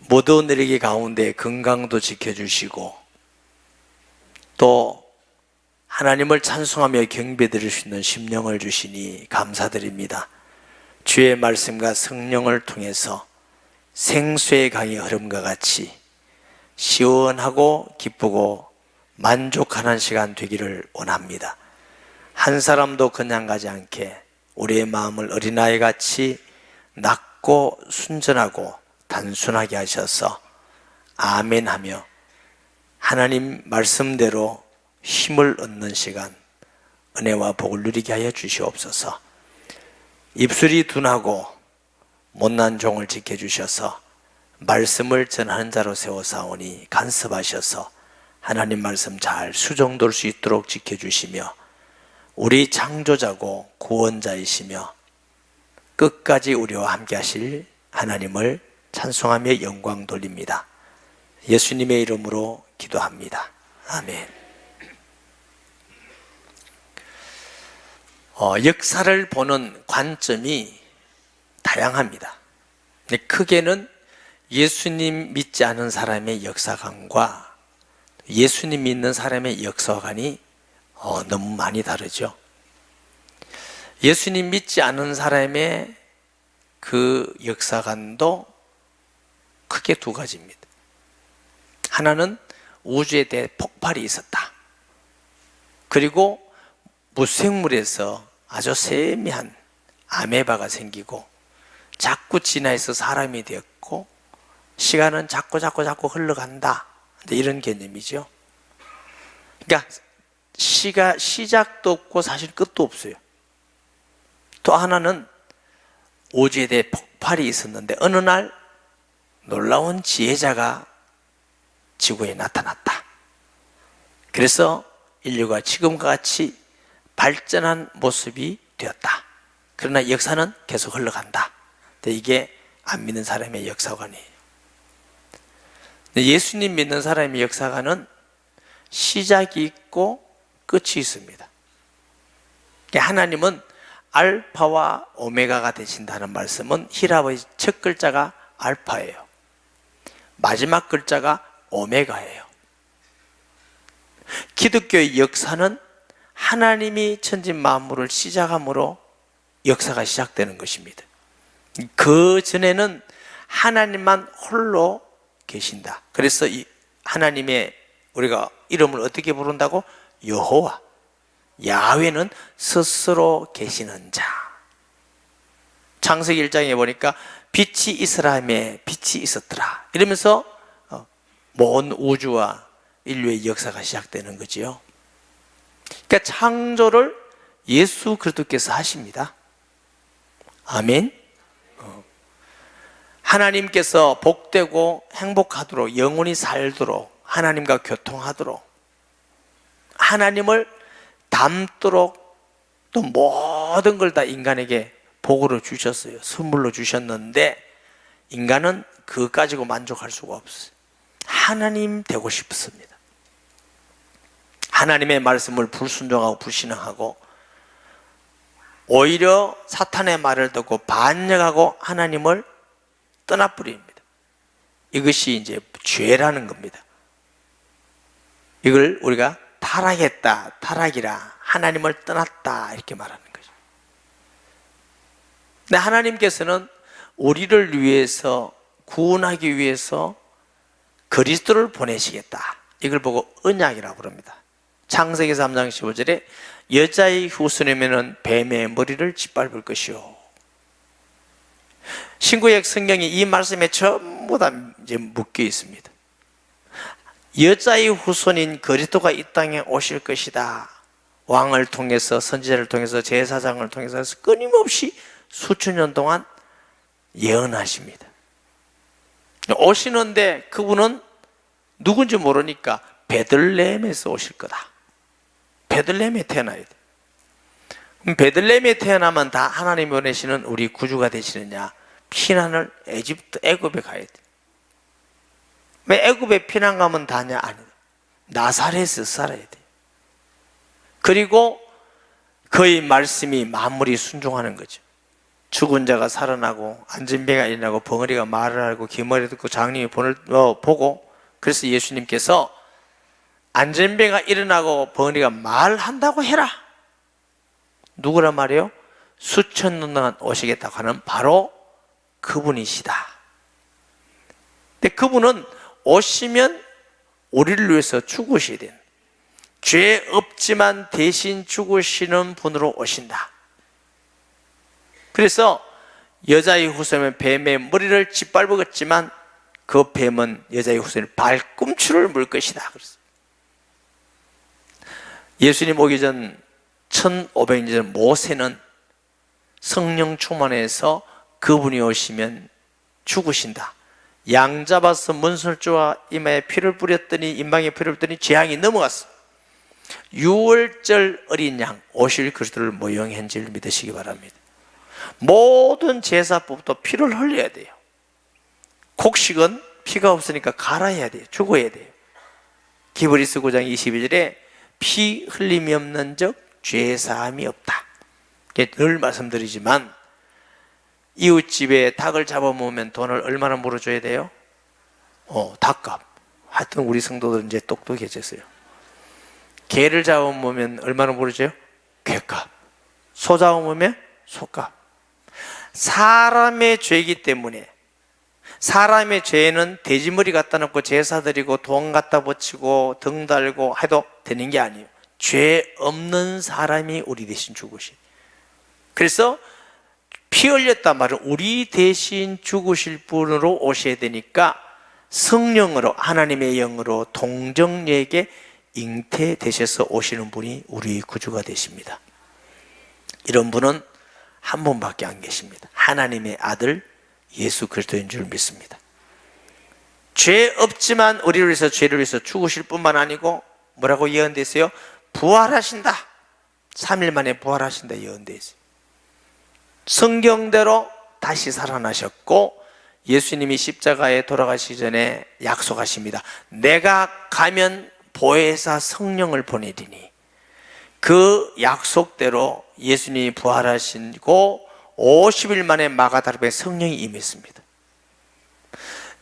모든 일기 가운데 건강도 지켜주시고 또 하나님을 찬송하며 경배드릴 수 있는 심령을 주시니 감사드립니다. 주의 말씀과 성령을 통해서 생수의 강의 흐름과 같이 시원하고 기쁘고 만족하는 시간 되기를 원합니다. 한 사람도 그냥 가지 않게 우리의 마음을 어린아이같이 낮고 순전하고 단순하게 하셔서 아멘하며 하나님 말씀대로 힘을 얻는 시간, 은혜와 복을 누리게 하여 주시옵소서. 입술이 둔하고 못난 종을 지켜주셔서 말씀을 전하는 자로 세워사오니 간섭하셔서 하나님 말씀 잘 수종돌 수 있도록 지켜주시며 우리 창조자고 구원자이시며 끝까지 우리와 함께 하실 하나님을 찬송하며 영광 돌립니다. 예수님의 이름으로 기도합니다. 아멘. 역사를 보는 관점이 다양합니다. 크게는 예수님 믿지 않은 사람의 역사관과 예수님 믿는 사람의 역사관이 너무 많이 다르죠. 예수님 믿지 않은 사람의 그 역사관도 크게 두 가지입니다. 하나는 우주에 대해 폭발이 있었다. 그리고 무생물에서 아주 세미한 아메바가 생기고 자꾸 진화해서 사람이 되었고 시간은 자꾸 흘러간다. 이런 개념이죠. 그러니까 시작도 없고 사실 끝도 없어요. 또 하나는 우주에 대해 폭발이 있었는데 어느 날 놀라운 지혜자가 지구에 나타났다. 그래서 인류가 지금과 같이 발전한 모습이 되었다. 그러나 역사는 계속 흘러간다. 이게 안 믿는 사람의 역사관이에요. 예수님 믿는 사람의 역사관은 시작이 있고 끝이 있습니다. 하나님은 알파와 오메가가 되신다는 말씀은 히라보의 첫 글자가 알파예요. 마지막 글자가 오메가예요. 기독교의 역사는 하나님이 천지 만물을 시작함으로 역사가 시작되는 것입니다. 그 전에는 하나님만 홀로 계신다. 그래서 이 하나님의 우리가 이름을 어떻게 부른다고? 여호와. 야훼는 스스로 계시는 자. 창세기 1장에 보니까 빛이 이스라엘에 빛이 있었더라. 이러면서 먼 우주와 인류의 역사가 시작되는 거지요. 그러니까 창조를 예수 그리스도께서 하십니다. 아멘. 하나님께서 복되고 행복하도록 영원히 살도록 하나님과 교통하도록 하나님을 닮도록 또 모든 걸 다 인간에게 복으로 주셨어요. 선물로 주셨는데 인간은 그것 가지고 만족할 수가 없어요. 하나님 되고 싶습니다. 하나님의 말씀을 불순종하고 불신앙하고 오히려 사탄의 말을 듣고 반역하고 하나님을 떠나버립니다. 이것이 이제 죄라는 겁니다. 이걸 우리가 타락했다, 타락이라, 하나님을 떠났다 이렇게 말하는 거죠. 근데 하나님께서는 우리를 위해서 구원하기 위해서 그리스도를 보내시겠다. 이걸 보고 언약이라고 부릅니다. 창세기 3장 15절에 여자의 후손이면은 뱀의 머리를 짓밟을 것이요. 신구약 성경이 이 말씀에 전부 다 이제 묶여 있습니다. 여자의 후손인 그리스도가 이 땅에 오실 것이다. 왕을 통해서 선지자를 통해서 제사장을 통해서 끊임없이 수천 년 동안 예언하십니다. 오시는데 그분은 누군지 모르니까 베들레헴에서 오실 거다. 베들레헴에 태어나야 돼. 그럼 베들레헴에 태어나면 다 하나님이 보내시는 우리 구주가 되시느냐? 피난을 에집트, 애굽에 가야 돼. 왜 애굽에 피난 가면 다냐? 아니다. 나사렛에서 살아야 돼. 그리고 그의 말씀이 만물이 순종하는 거죠. 죽은 자가 살아나고 안진뱅이가 일어나고 벙어리가 말을 하고 귀머리 듣고 장님이 본을 보고, 그래서 예수님께서 안진뱅이가 일어나고 벙어리가 말한다고 해라. 누구란 말이에요? 수천 년 동안 오시겠다고 하는 바로 그분이시다. 근데 그분은 오시면 우리를 위해서 죽으셔야 돼요. 죄 없지만 대신 죽으시는 분으로 오신다. 그래서 여자의 후손은 뱀의 머리를 짓밟았지만 그 뱀은 여자의 후손의 발꿈치를 물 것이다. 그랬어요. 예수님 오기 전 1500년 전 모세는 성령 충만해서 그분이 오시면 죽으신다. 양 잡아서 문설주와 이마에 피를 뿌렸더니, 임방에 피를 뿌렸더니 재앙이 넘어갔어. 6월절 어린 양 오실 그리스도를 모형한 줄 믿으시기 바랍니다. 모든 제사법도 피를 흘려야 돼요. 곡식은 피가 없으니까 갈아야 돼요. 죽어야 돼요. 기브리스 9장 22절에 피 흘림이 없는 적 죄사함이 없다. 늘 말씀드리지만 이웃집에 닭을 잡아먹으면 돈을 얼마나 물어줘야 돼요? 닭값. 하여튼 우리 성도들은 이제 똑똑해졌어요. 개를 잡아먹으면 얼마나 물어줘요? 개값. 소 잡아먹으면 소값. 사람의 죄이기 때문에, 사람의 죄는 돼지머리 갖다 놓고 제사 드리고 돈 갖다 바치고 등 달고 해도 되는 게 아니에요. 죄 없는 사람이 우리 대신 죽으신. 그래서 피 흘렸단 말은 우리 대신 죽으실 분으로 오셔야 되니까 성령으로, 하나님의 영으로 동정녀에게 잉태되셔서 오시는 분이 우리 구주가 되십니다. 이런 분은 한 분밖에 안 계십니다. 하나님의 아들 예수 그리스도인 줄 믿습니다. 죄 없지만 우리를 위해서, 죄를 위해서 죽으실 뿐만 아니고 뭐라고 예언되어 있어요? 부활하신다. 3일 만에 부활하신다 예언되어 있어요. 성경대로 다시 살아나셨고, 예수님이 십자가에 돌아가시기 전에 약속하십니다. 내가 가면 보혜사 성령을 보내리니, 그 약속대로 예수님이 부활하시고 50일 만에 마가다락방에 성령이 임했습니다.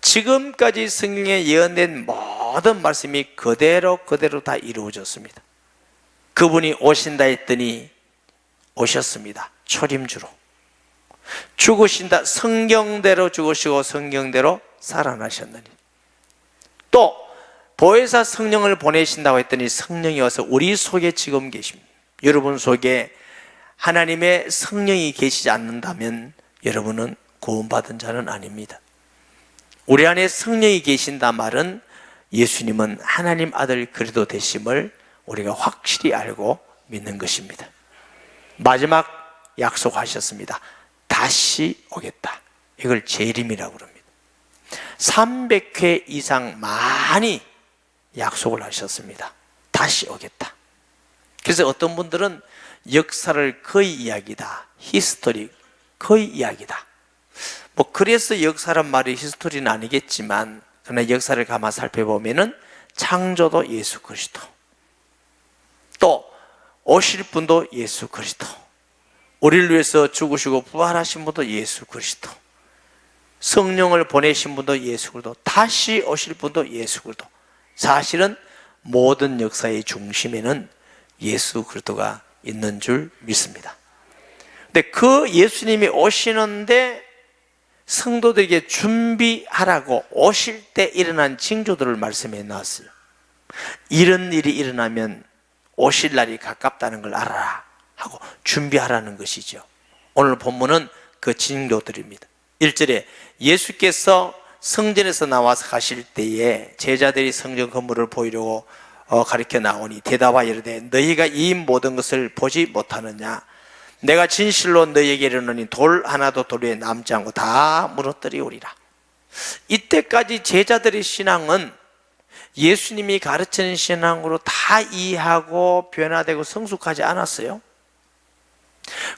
지금까지 성경에 예언된 모든 말씀이 그대로 다 이루어졌습니다. 그분이 오신다 했더니 오셨습니다. 초림주로. 죽으신다, 성경대로 죽으시고 성경대로 살아나셨느니, 또 보혜사 성령을 보내신다고 했더니 성령이 와서 우리 속에 지금 계십니다. 여러분 속에 하나님의 성령이 계시지 않는다면 여러분은 구원받은 자는 아닙니다. 우리 안에 성령이 계신다 말은 예수님은 하나님 아들 그리스도 되심을 우리가 확실히 알고 믿는 것입니다. 마지막 약속하셨습니다. 다시 오겠다. 이걸 재림이라고 합니다. 300회 이상 많이 약속을 하셨습니다. 다시 오겠다. 그래서 어떤 분들은 역사를 거의 이야기다, 히스토리 거의 이야기다. 그래서 역사란 말이 히스토리는 아니겠지만, 그러나 역사를 가만 살펴보면은 창조도 예수 그리스도, 또 오실 분도 예수 그리스도, 우리를 위해서 죽으시고 부활하신 분도 예수 그리스도, 성령을 보내신 분도 예수 그리스도, 다시 오실 분도 예수 그리스도. 사실은 모든 역사의 중심에는 예수 그리스도가 있는 줄 믿습니다. 근데 그 예수님이 오시는데 성도들에게 준비하라고 오실 때 일어난 징조들을 말씀해 놨어요. 이런 일이 일어나면 오실 날이 가깝다는 걸 알아라 하고 준비하라는 것이죠. 오늘 본문은 그 징조들입니다. 1절에 예수께서 성전에서 나와서 가실 때에 제자들이 성전 건물을 보이려고 가리켜 나오니 대답하여 이르되 너희가 이 모든 것을 보지 못하느냐? 내가 진실로 너희에게 이르노니 돌 하나도 돌 위에 남지 않고 다 무너뜨리우리라. 이때까지 제자들의 신앙은 예수님이 가르치는 신앙으로 다 이해하고 변화되고 성숙하지 않았어요.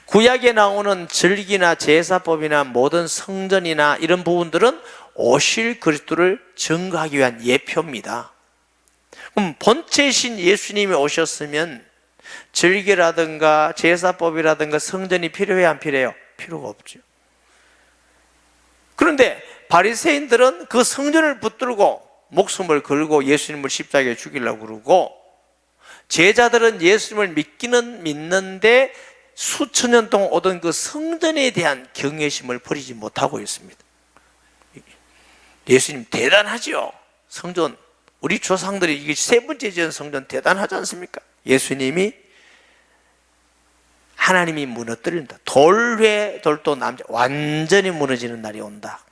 구약에 나오는 절기나 제사법이나 모든 성전이나 이런 부분들은 오실 그리스도를 증거하기 위한 예표입니다. 그럼 본체신 예수님이 오셨으면 절기라든가 제사법이라든가 성전이 필요해야 안 필요해요? 필요가 없죠. 그런데 바리새인들은 그 성전을 붙들고 목숨을 걸고 예수님을 십자가에 죽이려고 그러고, 제자들은 예수님을 믿기는 믿는데 수천 년 동안 오던 그 성전에 대한 경외심을 버리지 못하고 있습니다. 예수님 대단하죠. 성전, 우리 조상들이 이게 세 번째 지은 성전 대단하지 않습니까? 예수님이 하나님이 무너뜨린다. 돌회 돌도 남자 완전히 무너지는 날이 온다.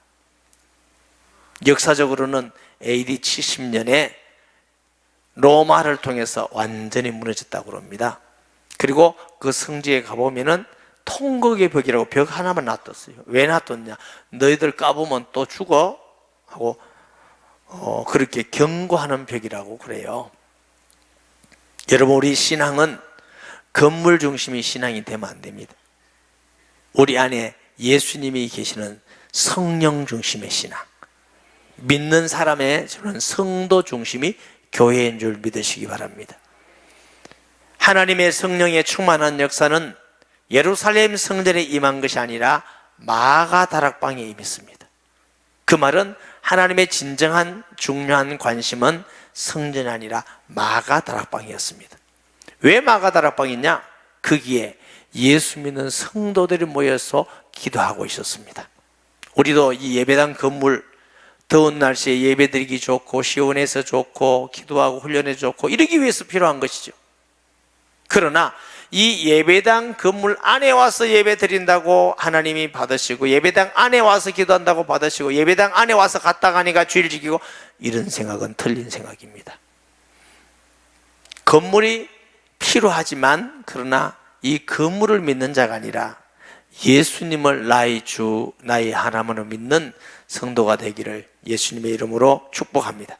역사적으로는 AD 70년에 로마를 통해서 완전히 무너졌다고 합니다. 그리고 그 성지에 가보면은 통곡의 벽이라고 벽 하나만 놔뒀어요. 왜 놔뒀냐? 너희들 까보면 또 죽어 하고 그렇게 경고하는 벽이라고 그래요. 여러분, 우리 신앙은 건물 중심이 신앙이 되면 안 됩니다. 우리 안에 예수님이 계시는 성령 중심의 신앙, 믿는 사람의 저는 성도 중심이 교회인 줄 믿으시기 바랍니다. 하나님의 성령에 충만한 역사는 예루살렘 성전에 임한 것이 아니라 마가 다락방에 임했습니다. 그 말은 하나님의 진정한 중요한 관심은 성전이 아니라 마가 다락방이었습니다. 왜 마가 다락방이냐? 거기에 예수 믿는 성도들이 모여서 기도하고 있었습니다. 우리도 이 예배당 건물, 더운 날씨에 예배드리기 좋고 시원해서 좋고 기도하고 훈련해 좋고 이러기 위해서 필요한 것이죠. 그러나 이 예배당 건물 안에 와서 예배 드린다고 하나님이 받으시고, 예배당 안에 와서 기도한다고 받으시고, 예배당 안에 와서 갔다 가니까 죄를 지키고, 이런 생각은 틀린 생각입니다. 건물이 필요하지만, 그러나 이 건물을 믿는 자가 아니라 예수님을 나의 주, 나의 하나님으로 믿는 성도가 되기를 예수님의 이름으로 축복합니다.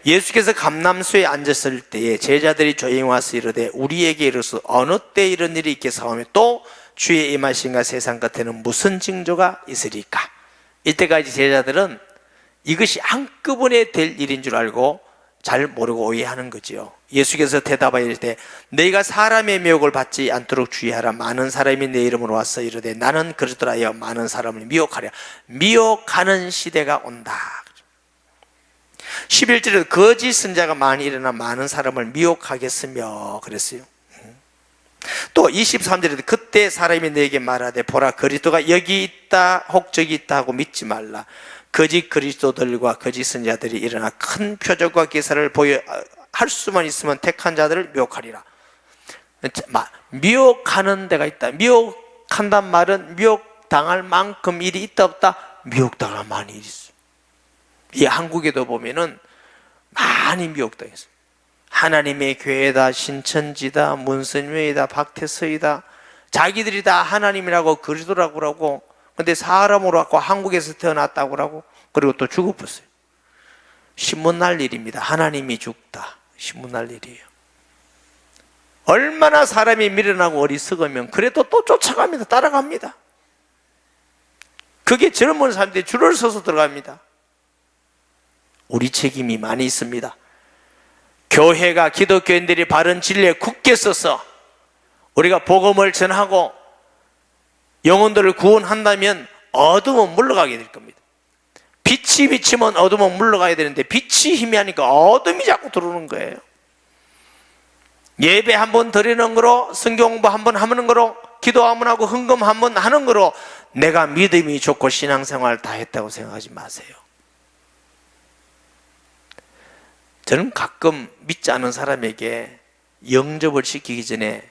예수께서 감람수에 앉았을 때에 제자들이 조용히 와서 이르되 우리에게 이르소 어느 때 이런 일이 있겠사오며 또 주의 임하심과 세상 끝에는 무슨 징조가 있으리까? 이때까지 제자들은 이것이 한꺼번에 될 일인 줄 알고 잘 모르고 오해하는 거지요. 예수께서 대답하여 이르되 너희가 사람의 미혹을 받지 않도록 주의하라. 많은 사람이 내 이름으로 와서 이르되 나는 그리스도라 하여 많은 사람을 미혹하랴. 미혹하는 시대가 온다. 11절에 거짓 선자가 많이 일어나 많은 사람을 미혹하겠으며 그랬어요. 또 23절에 그때 사람이 너에게 말하되 보라 그리스도가 여기 있다 혹 저기 있다 하고 믿지 말라. 거짓 그리스도들과 거짓 선자들이 일어나 큰 표적과 기사를 보여 할 수만 있으면 택한 자들을 미혹하리라. 미혹하는 데가 있다. 미혹한단 말은 미혹당할 만큼 일이 있다 없다? 미혹당할 만한 일이 있어요. 이 한국에도 보면은 많이 미혹당했어요. 하나님의 교회다, 신천지다, 문선명이다, 박태서이다, 자기들이 다 하나님이라고 그리스도라고 그러고, 근데 사람으로 갖고 한국에서 태어났다고 그러고, 그리고 또 죽어버렸어요. 신문 날 일입니다. 하나님이 죽다. 신문 날 일이에요. 얼마나 사람이 미련하고 어리석으면 그래도 또 쫓아갑니다. 따라갑니다. 그게 젊은 사람들이 줄을 서서 들어갑니다. 우리 책임이 많이 있습니다. 교회가, 기독교인들이 바른 진리에 굳게 서서 우리가 복음을 전하고 영혼들을 구원한다면 어둠은 물러가게 될 겁니다. 빛이 비치면 어둠은 물러가야 되는데 빛이 희미하니까 어둠이 자꾸 들어오는 거예요. 예배 한번 드리는 거로, 성경 공부 한번 하는 거로, 기도 한번 하고 헌금 한번 하는 거로 내가 믿음이 좋고 신앙생활 다 했다고 생각하지 마세요. 저는 가끔 믿지 않은 사람에게 영접을 시키기 전에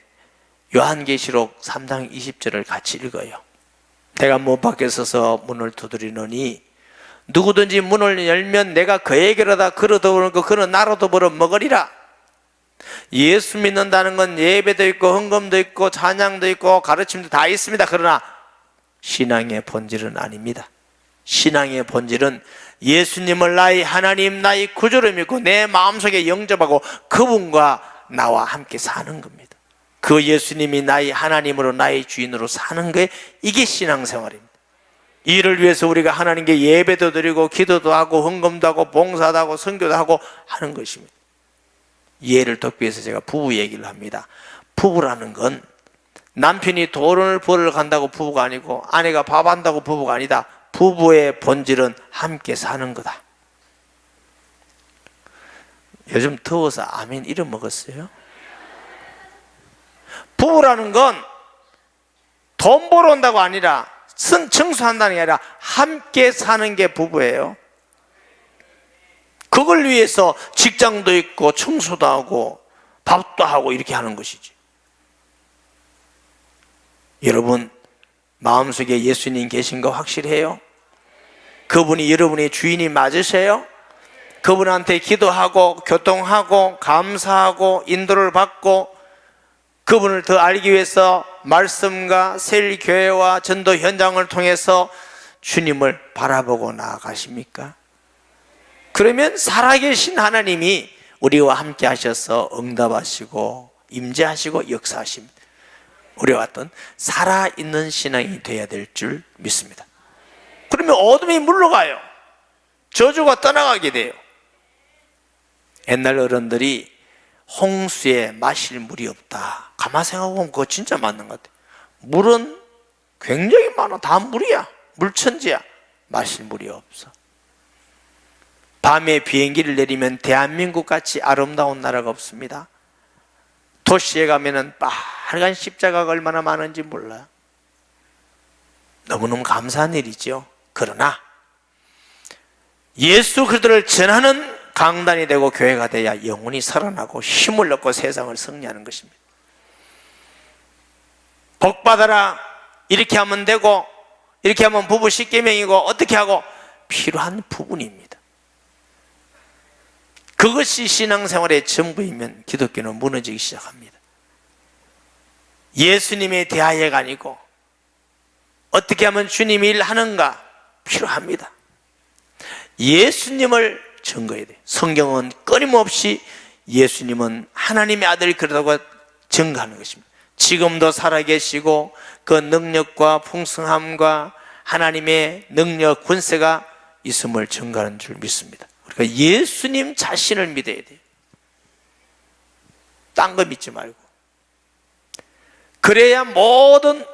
요한계시록 3장 20절을 같이 읽어요. 내가 문 밖에 서서 문을 두드리노니 누구든지 문을 열면 내가 그에게로 다 걸어들어오는 거 그는 나로도 벌어 먹으리라. 예수 믿는다는 건 예배도 있고 헌금도 있고 찬양도 있고 가르침도 다 있습니다. 그러나 신앙의 본질은 아닙니다. 신앙의 본질은 예수님을 나의 하나님, 나의 구주로 믿고 내 마음속에 영접하고 그분과 나와 함께 사는 겁니다. 그 예수님이 나의 하나님으로 나의 주인으로 사는 게 이게 신앙생활입니다. 이를 위해서 우리가 하나님께 예배도 드리고 기도도 하고 헌금도 하고 봉사도 하고 선교도 하고 하는 것입니다. 이해를 돕기 위해서 제가 부부 얘기를 합니다. 부부라는 건 남편이 돈을 벌러 간다고 부부가 아니고 아내가 밥 한다고 부부가 아니다. 부부의 본질은 함께 사는 거다. 요즘 더워서 아멘 잃어먹었어요. 부부라는 건 돈 벌어 온다고 아니라 청소한다는 게 아니라 함께 사는 게 부부예요. 그걸 위해서 직장도 있고 청소도 하고 밥도 하고 이렇게 하는 것이지. 여러분 마음속에 예수님 계신 거 확실해요? 그분이 여러분의 주인이 맞으세요? 그분한테 기도하고 교통하고 감사하고 인도를 받고 그분을 더 알기 위해서 말씀과 세일교회와 전도 현장을 통해서 주님을 바라보고 나아가십니까? 그러면 살아계신 하나님이 우리와 함께 하셔서 응답하시고 임재하시고 역사하십니다. 우리와 같은 살아있는 신앙이 되어야 될 줄 믿습니다. 그러면 어둠이 물러가요. 저주가 떠나가게 돼요. 옛날 어른들이 홍수에 마실 물이 없다. 가만 생각해보면 그거 진짜 맞는 것 같아요. 물은 굉장히 많아. 다 물이야. 물천지야. 마실 물이 없어. 밤에 비행기를 내리면 대한민국 같이 아름다운 나라가 없습니다. 도시에 가면은 빨간 십자가가 얼마나 많은지 몰라요. 너무너무 감사한 일이죠. 그러나 예수 그리스도를 전하는 강단이 되고 교회가 돼야 영혼이 살아나고 힘을 얻고 세상을 승리하는 것입니다. 복 받아라 이렇게 하면 되고 이렇게 하면 부부 십계명이고 어떻게 하고 필요한 부분입니다. 그것이 신앙생활의 전부이면 기독교는 무너지기 시작합니다. 예수님에 대하여가 아니고 어떻게 하면 주님이 일하는가 필요합니다. 예수님을 증거해야 돼요. 성경은 끊임없이 예수님은 하나님의 아들 그러다고 증거하는 것입니다. 지금도 살아계시고 그 능력과 풍성함과 하나님의 능력 권세가 있음을 증거하는 줄 믿습니다. 그러니까 예수님 자신을 믿어야 돼요. 딴 거 믿지 말고. 그래야 모든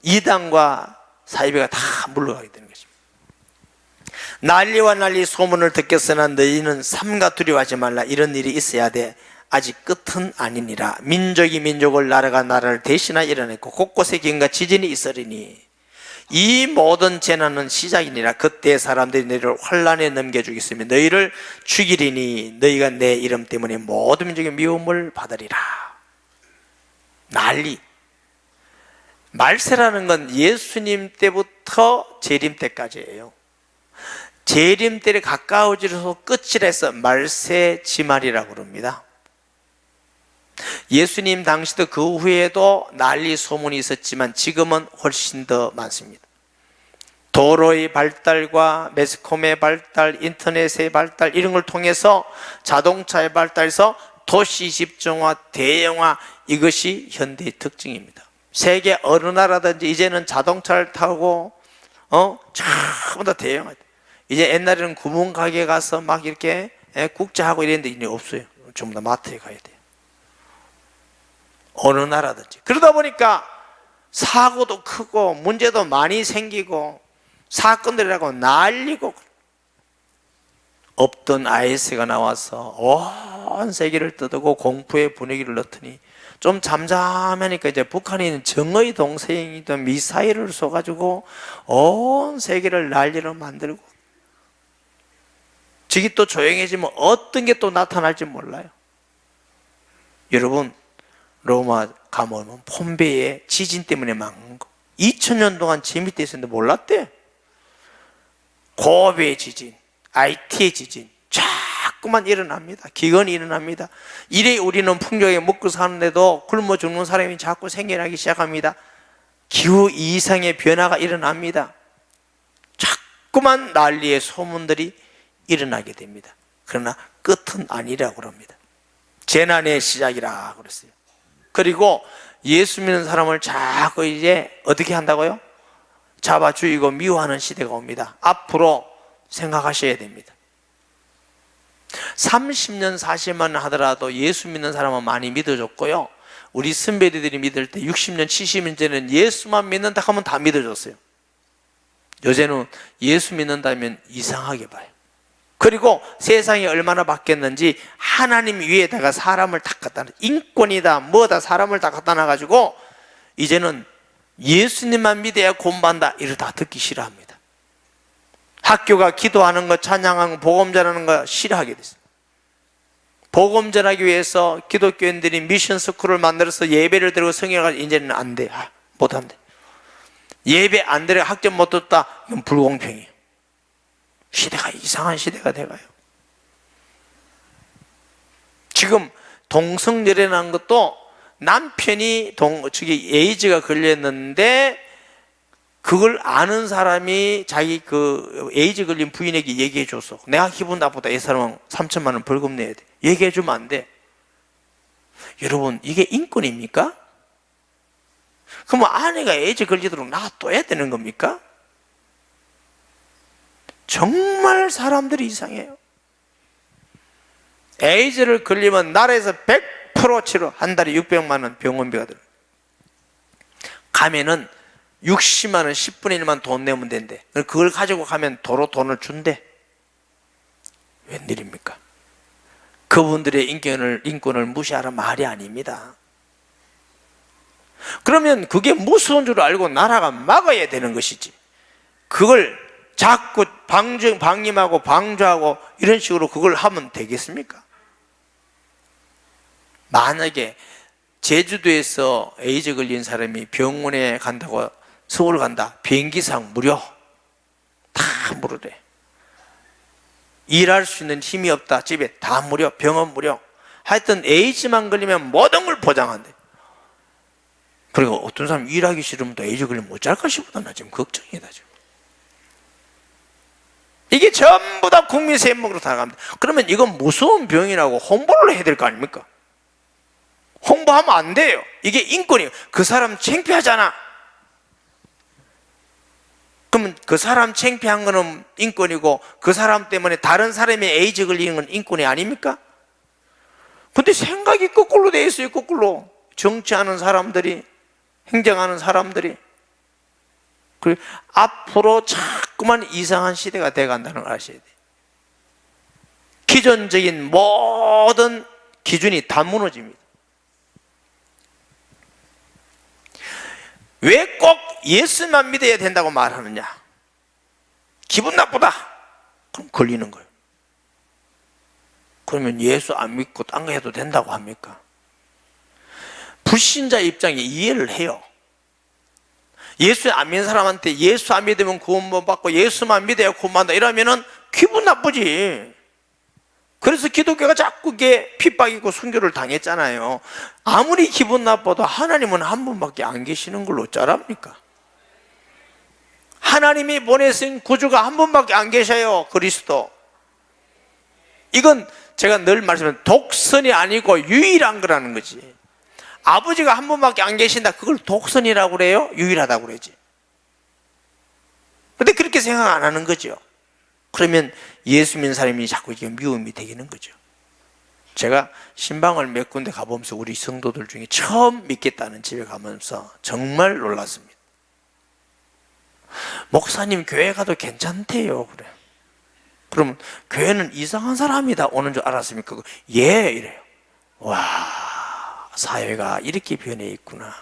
이단과 사이비가 다 물러가게 되는 것입니다. 난리와 난리 소문을 듣겠으나 너희는 삼가 두려워하지 말라. 이런 일이 있어야 돼. 아직 끝은 아니니라. 민족이 민족을 나라가 나라를 대신하 일어났고 곳곳에 기근과 지진이 있으리니 이 모든 재난은 시작이니라. 그때 사람들이 너희를 환난에 넘겨주겠으며 너희를 죽이리니 너희가 내 이름 때문에 모든 민족의 미움을 받으리라. 난리. 말세라는 건 예수님 때부터 재림 때까지예요. 재림 때에 가까워지면서 끝이라 해서 말세지말이라고 그럽니다. 예수님 당시도 그 후에도 난리 소문이 있었지만 지금은 훨씬 더 많습니다. 도로의 발달과 매스컴의 발달, 인터넷의 발달 이런 걸 통해서 자동차의 발달에서 도시 집중화, 대형화 이것이 현대의 특징입니다. 세계 어느 나라든지 이제는 자동차를 타고 전부 다 대형화. 이제 옛날에는 구멍가게 가서 막 이렇게 국자하고 이랬는데 이제 없어요. 전부 다 마트에 가야 돼요. 어느 나라든지. 그러다 보니까 사고도 크고 문제도 많이 생기고 사건들이라고 난리고 없던 IS가 나와서 온 세계를 뜯고 공포의 분위기를 넣더니 좀 잠잠하니까 이제 북한이 있는 정의 동생이던 미사일을 쏘가지고 온 세계를 난리로 만들고 저기 또 조용해지면 어떤 게 또 나타날지 몰라요. 여러분 로마 가면 폼베이의 지진 때문에 망한 거 2000년 동안 재밌게 있었는데 몰랐대. 고베의 지진, IT의 지진 자꾸만 일어납니다. 기근이 일어납니다. 이래 우리는 풍족하게 먹고 사는데도 굶어 죽는 사람이 자꾸 생겨나기 시작합니다. 기후 이상의 변화가 일어납니다. 자꾸만 난리의 소문들이 일어나게 됩니다. 그러나 끝은 아니라고 그럽니다. 재난의 시작이라 그랬어요. 그리고 예수 믿는 사람을 자꾸 이제 어떻게 한다고요? 잡아 죽이고 미워하는 시대가 옵니다. 앞으로 생각하셔야 됩니다. 30년 40년 하더라도 예수 믿는 사람은 많이 믿어줬고요. 우리 선배들이 믿을 때 60년, 70년 전에는 예수만 믿는다 하면 다 믿어줬어요. 요새는 예수 믿는다면 이상하게 봐요. 그리고 세상이 얼마나 바뀌었는지 하나님 위에다가 사람을 다 갖다 놔. 인권이다 뭐다 사람을 다 갖다 놔가지고 이제는 예수님만 믿어야 공부한다 이러다 듣기 싫어합니다. 학교가 기도하는 거 찬양하는 거 복음 전하는 거 싫어하게 됐어요. 복음 전하기 위해서 기독교인들이 미션 스쿨을 만들어서 예배를 드리고 성경을 가지고 이제는 안 돼. 못한대. 예배 안 드려 학점 못 뒀다. 이건 불공평이에요. 시대가 이상한 시대가 돼가요. 지금 동성연애라는 것도 남편이 에이즈가 걸렸는데 그걸 아는 사람이 자기 그 에이즈 걸린 부인에게 얘기해 줬어. 내가 기분 나쁘다. 이 사람은 3천만 원 벌금 내야 돼. 얘기해 주면 안 돼. 여러분 이게 인권입니까? 그럼 아내가 에이즈 걸리도록 놔둬야 되는 겁니까? 정말 사람들이 이상해요. 에이즈를 걸리면 나라에서 100% 치료, 한 달에 600만 원 병원비가 들어요. 가면은 60만 원 10분의 1만 돈 내면 된대. 그걸 가지고 가면 도로 돈을 준대. 웬일입니까? 그분들의 인권을 무시하란 말이 아닙니다. 그러면 그게 무서운 줄 알고 나라가 막아야 되는 것이지. 그걸 자꾸 방임하고 방조하고 이런 식으로 그걸 하면 되겠습니까? 만약에 제주도에서 에이즈 걸린 사람이 병원에 간다고 서울 간다. 비행기상 무료. 다 무료래. 일할 수 있는 힘이 없다. 집에 다 무료. 병원 무료. 하여튼 에이즈만 걸리면 모든 걸 보장한대. 그리고 어떤 사람 일하기 싫으면 또 에이즈 걸리면 못 잘까 싶다. 나 지금 걱정이다. 지금. 이게 전부 다 국민 세금으로 다 갑니다. 그러면 이건 무서운 병이라고 홍보를 해야 될 거 아닙니까? 홍보하면 안 돼요. 이게 인권이에요. 그 사람 창피하잖아. 그러면 그 사람 창피한 거는 인권이고 그 사람 때문에 다른 사람이 에이즈 걸리는 건 인권이 아닙니까? 근데 생각이 거꾸로 돼 있어요. 거꾸로. 정치하는 사람들이, 행정하는 사람들이. 그리고 앞으로 자꾸만 이상한 시대가 돼간다는 걸 아셔야 돼요. 기존적인 모든 기준이 다 무너집니다. 왜 꼭 예수만 믿어야 된다고 말하느냐? 기분 나쁘다. 그럼 걸리는 거예요. 그러면 예수 안 믿고 딴 거 해도 된다고 합니까? 불신자 입장에 이해를 해요. 예수 안 믿는 사람한테 예수 안 믿으면 구원 못 받고 예수만 믿어야 구원받는다 이러면은 기분 나쁘지. 그래서 기독교가 자꾸 이게 핍박이고 순교를 당했잖아요. 아무리 기분 나빠도 하나님은 한 분밖에 안 계시는 걸로 어쩌랍니까? 하나님이 보내신 구주가 한 분밖에 안 계셔요. 그리스도. 이건 제가 늘 말씀드리는 독선이 아니고 유일한 거라는 거지. 아버지가 한 분밖에 안 계신다. 그걸 독선이라고 그래요? 유일하다고 그러지. 근데 그렇게 생각 안 하는 거죠. 그러면 예수 믿는 사람이 자꾸 이게 미움이 되기는 거죠. 제가 신방을 몇 군데 가보면서 우리 성도들 중에 처음 믿겠다는 집에 가면서 정말 놀랐습니다. 목사님 교회 가도 괜찮대요. 그래. 그러면 교회는 이상한 사람이다 오는 줄 알았습니까? 예 이래요. 와, 사회가 이렇게 변해 있구나.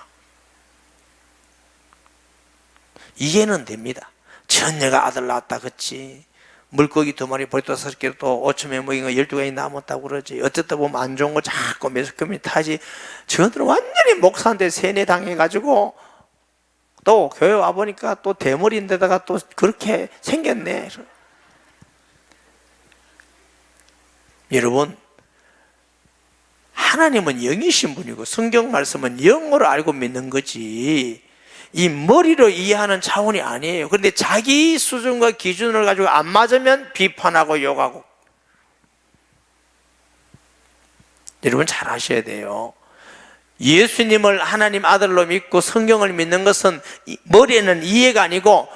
이해는 됩니다. 처녀가 아들 낳았다 그치. 물고기 2마리 보리떡 6개 또 5천 먹인 거 12가지 남았다고 그러지. 어쨌든 보면 안 좋은 거 자꾸 매스컴이 타지. 저들은 완전히 목사한테 세뇌당해가지고 또 교회 와보니까 또 대머리인데다가 또 그렇게 생겼네. 여러분, 하나님은 영이신 분이고 성경 말씀은 영어로 알고 믿는 거지 이 머리로 이해하는 차원이 아니에요. 그런데 자기 수준과 기준을 가지고 안 맞으면 비판하고 욕하고. 여러분 잘 아셔야 돼요. 예수님을 하나님 아들로 믿고 성경을 믿는 것은 머리에는 이해가 아니고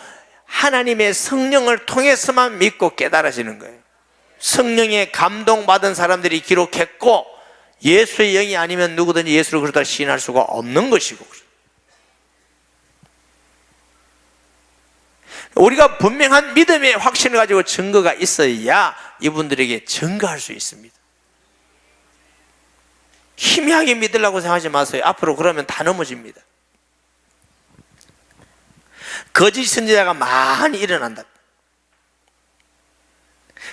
하나님의 성령을 통해서만 믿고 깨달아지는 거예요. 성령에 감동받은 사람들이 기록했고 예수의 영이 아니면 누구든지 예수를 그렇다 시인할 수가 없는 것이고, 우리가 분명한 믿음의 확신을 가지고 증거가 있어야 이분들에게 증거할 수 있습니다. 희미하게 믿으려고 생각하지 마세요. 앞으로 그러면 다 넘어집니다. 거짓 선지자가 많이 일어난다.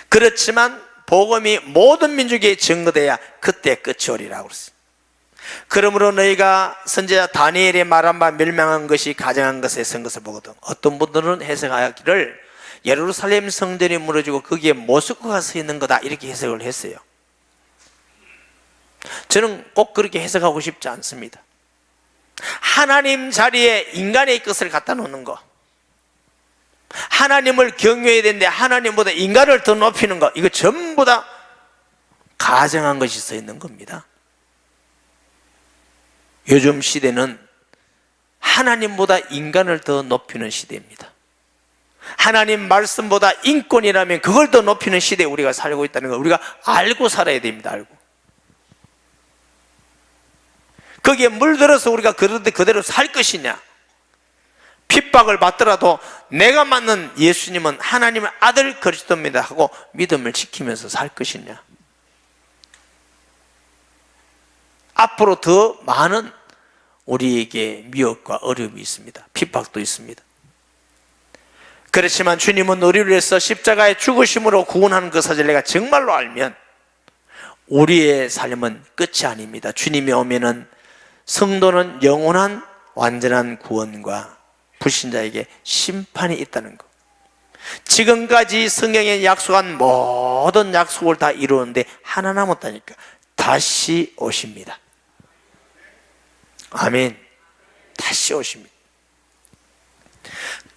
그렇지만 복음이 모든 민족에 증거돼야 그때 끝이 오리라고 그랬어요. 그러므로 너희가 선지자 다니엘의 말한 바 멸망한 것이 가정한 것에 선 것을 보거든. 어떤 분들은 해석하기를 예루살렘 성전이 무너지고 거기에 모스크가 서 있는 거다 이렇게 해석을 했어요. 저는 꼭 그렇게 해석하고 싶지 않습니다. 하나님 자리에 인간의 것을 갖다 놓는 거, 하나님을 경외해야 되는데 하나님보다 인간을 더 높이는 거, 이거 전부 다 가정한 것이 서 있는 겁니다. 요즘 시대는 하나님보다 인간을 더 높이는 시대입니다. 하나님 말씀보다 인권이라면 그걸 더 높이는 시대에 우리가 살고 있다는 걸 우리가 알고 살아야 됩니다. 알고. 거기에 물들어서 우리가 그대로 살 것이냐, 핍박을 받더라도 내가 맞는 예수님은 하나님의 아들 그리스도입니다 하고 믿음을 지키면서 살 것이냐. 앞으로 더 많은 우리에게 미혹과 어려움이 있습니다. 핍박도 있습니다. 그렇지만 주님은 우리를 위해서 십자가의 죽으심으로 구원하는 그 사실을 내가 정말로 알면 우리의 삶은 끝이 아닙니다. 주님이 오면은 성도는 영원한 완전한 구원과 불신자에게 심판이 있다는 것. 지금까지 성경에 약속한 모든 약속을 다 이루었는데 하나 남았다니까. 다시 오십니다. 아멘. 다시 오십니다.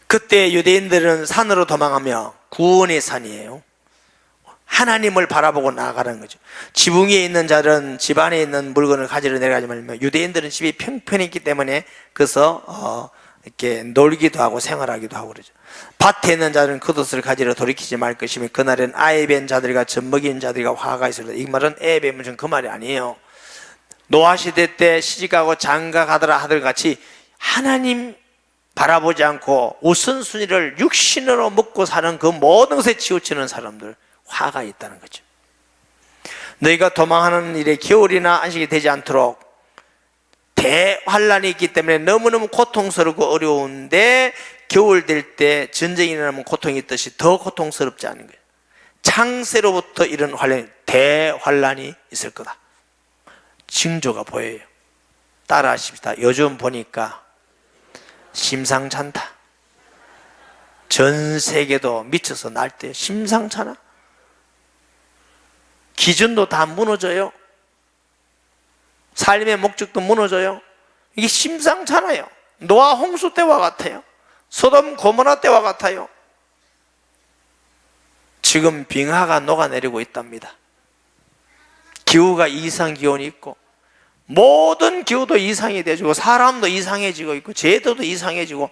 그때 유대인들은 산으로 도망하며 구원의 산이에요. 하나님을 바라보고 나아가는 거죠. 지붕 위에 있는 자들은 집 안에 있는 물건을 가지러 내려가지 말며, 유대인들은 집이 평평했기 때문에 그래서 이렇게 놀기도 하고 생활하기도 하고 그러죠. 밭에 있는 자들은 겉옷을 가지러 돌이키지 말 것이며 그날엔 아이 뵌 자들과 젖먹인 자들과 화가 있으리라. 이 말은 애 뵈면 그 말이 아니에요. 노아시대 때 시집가고 장가가더라 하들 같이 하나님 바라보지 않고 우선순위를 육신으로 먹고 사는 그 모든 것에 치우치는 사람들, 화가 있다는 거죠. 너희가 도망하는 일에 겨울이나 안식이 되지 않도록 대환란이 있기 때문에 너무너무 고통스럽고 어려운데 겨울 될 때 전쟁이 일어나면 고통이 있듯이 더 고통스럽지 않은 거예요. 창세로부터 이런 환란이, 대환란이 있을 거다. 징조가 보여요. 따라하십시다. 요즘 보니까 심상찮다. 전 세계도 미쳐서 날때 심상찮아. 기준도 다 무너져요. 삶의 목적도 무너져요. 이게 심상찮아요. 노아 홍수 때와 같아요. 소돔 고모라 때와 같아요. 지금 빙하가 녹아내리고 있답니다. 기후가 이상 기온이 있고 모든 기후도 이상이 되지고 사람도 이상해지고 있고 제도도 이상해지고,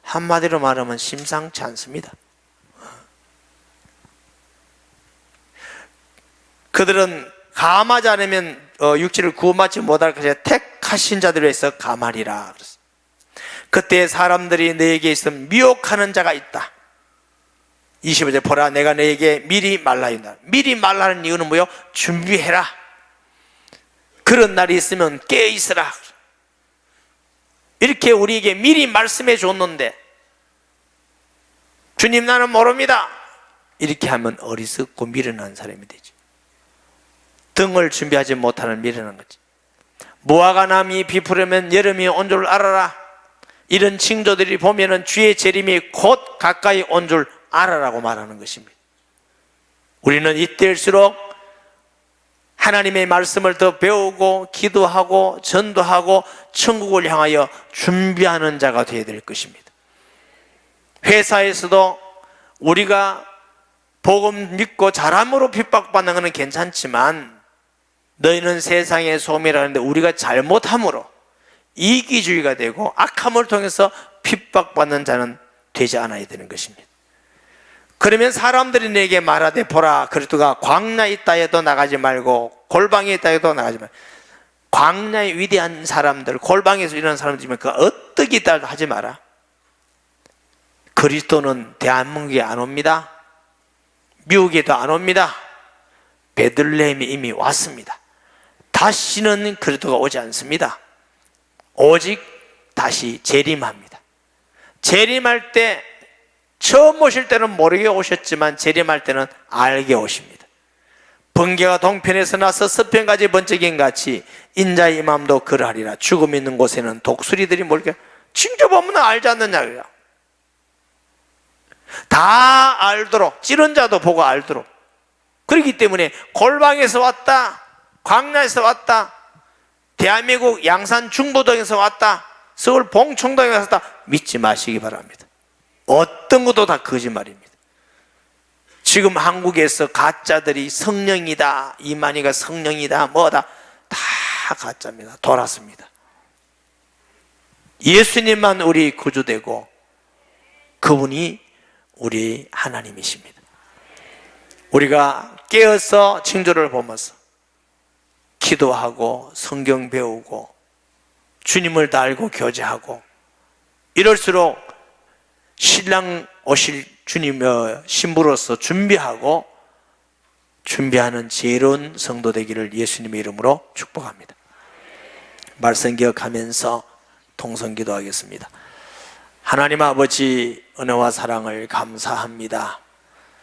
한마디로 말하면 심상치 않습니다. 그들은 감하지 않으면 육체를 구원받지 못할 것이라 택하신 자들을 위해서 감하리라. 그때 사람들이 너에게 있으면 미혹하는 자가 있다. 25절 보라 내가 너에게 미리 말라인다. 미리 말라는 이유는 뭐요? 준비해라. 그런 날이 있으면 깨어있으라. 이렇게 우리에게 미리 말씀해 줬는데 주님 나는 모릅니다 이렇게 하면 어리석고 미련한 사람이 되지. 등을 준비하지 못하는 미련한 거지. 무화과 나무이 비푸려면 여름이 온 줄 알아라. 이런 징조들이 보면은 주의 재림이 곧 가까이 온 줄 알아라고 말하는 것입니다. 우리는 이때일수록 하나님의 말씀을 더 배우고 기도하고 전도하고 천국을 향하여 준비하는 자가 되어야 될 것입니다. 회사에서도 우리가 복음 믿고 잘함으로 핍박받는 것은 괜찮지만 너희는 세상의 소금이라는데 우리가 잘못함으로 이기주의가 되고 악함을 통해서 핍박받는 자는 되지 않아야 되는 것입니다. 그러면 사람들이 내게 말하되 보라 그리스도가 광야에 있다 해도 나가지 말고 골방에 있다 해도 나가지 말고. 광야의 위대한 사람들, 골방에서 일어난 사람들이면 그 어떻게 있다 하지 마라. 그리스도는 대한민국에 안 옵니다. 미국에도 안 옵니다. 베들레헴에 이미 왔습니다. 다시는 그리스도가 오지 않습니다. 오직 다시 재림합니다. 재림할 때 처음 오실 때는 모르게 오셨지만 재림할 때는 알게 오십니다. 번개가 동편에서 나서 서편까지 번쩍인 같이 인자의 임함도 그러하리라. 죽음 있는 곳에는 독수리들이 몰게 징조보면 알지 않느냐. 다 알도록, 찌른 자도 보고 알도록. 그렇기 때문에 골방에서 왔다, 광야에서 왔다, 대한민국 양산 중부동에서 왔다, 서울 봉청동에서 왔다 믿지 마시기 바랍니다. 어떤 것도 다 거짓말입니다. 지금 한국에서 가짜들이 성령이다, 이만희가 성령이다, 뭐다 다 가짜입니다. 돌았습니다. 예수님만 우리 구주되고 그분이 우리 하나님이십니다. 우리가 깨어서 징조를 보면서 기도하고 성경 배우고 주님을 다 알고 교제하고 이럴수록 신랑 오실 주님의 신부로서 준비하는 지혜로운 성도 되기를 예수님의 이름으로 축복합니다. 말씀 기억하면서 통성 기도하겠습니다. 하나님 아버지 은혜와 사랑을 감사합니다.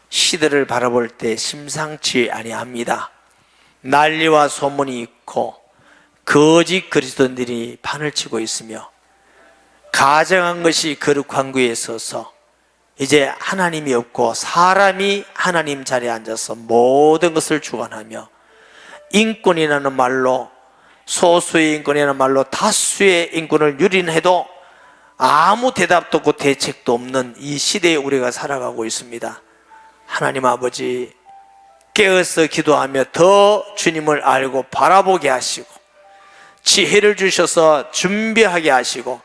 시대를 바라볼 때 심상치 아니합니다. 난리와 소문이 있고 거짓 그리스도인들이 판을 치고 있으며 가정한 것이 거룩한 구에 서서 이제 하나님이 없고 사람이 하나님 자리에 앉아서 모든 것을 주관하며 인권이라는 말로 소수의 인권이라는 말로 다수의 인권을 유린해도 아무 대답도 없고 대책도 없는 이 시대에 우리가 살아가고 있습니다. 하나님 아버지 깨어서 기도하며 더 주님을 알고 바라보게 하시고 지혜를 주셔서 준비하게 하시고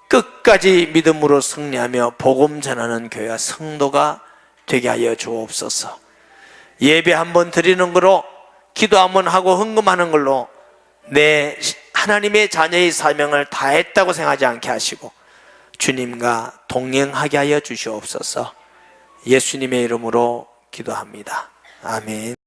끝까지 믿음으로 승리하며 복음 전하는 교회와 성도가 되게 하여 주옵소서. 예배 한번 드리는 거로 기도 한번 하고 헌금하는 걸로 내 하나님의 자녀의 사명을 다했다고 생각하지 않게 하시고 주님과 동행하게 하여 주시옵소서. 예수님의 이름으로 기도합니다. 아멘.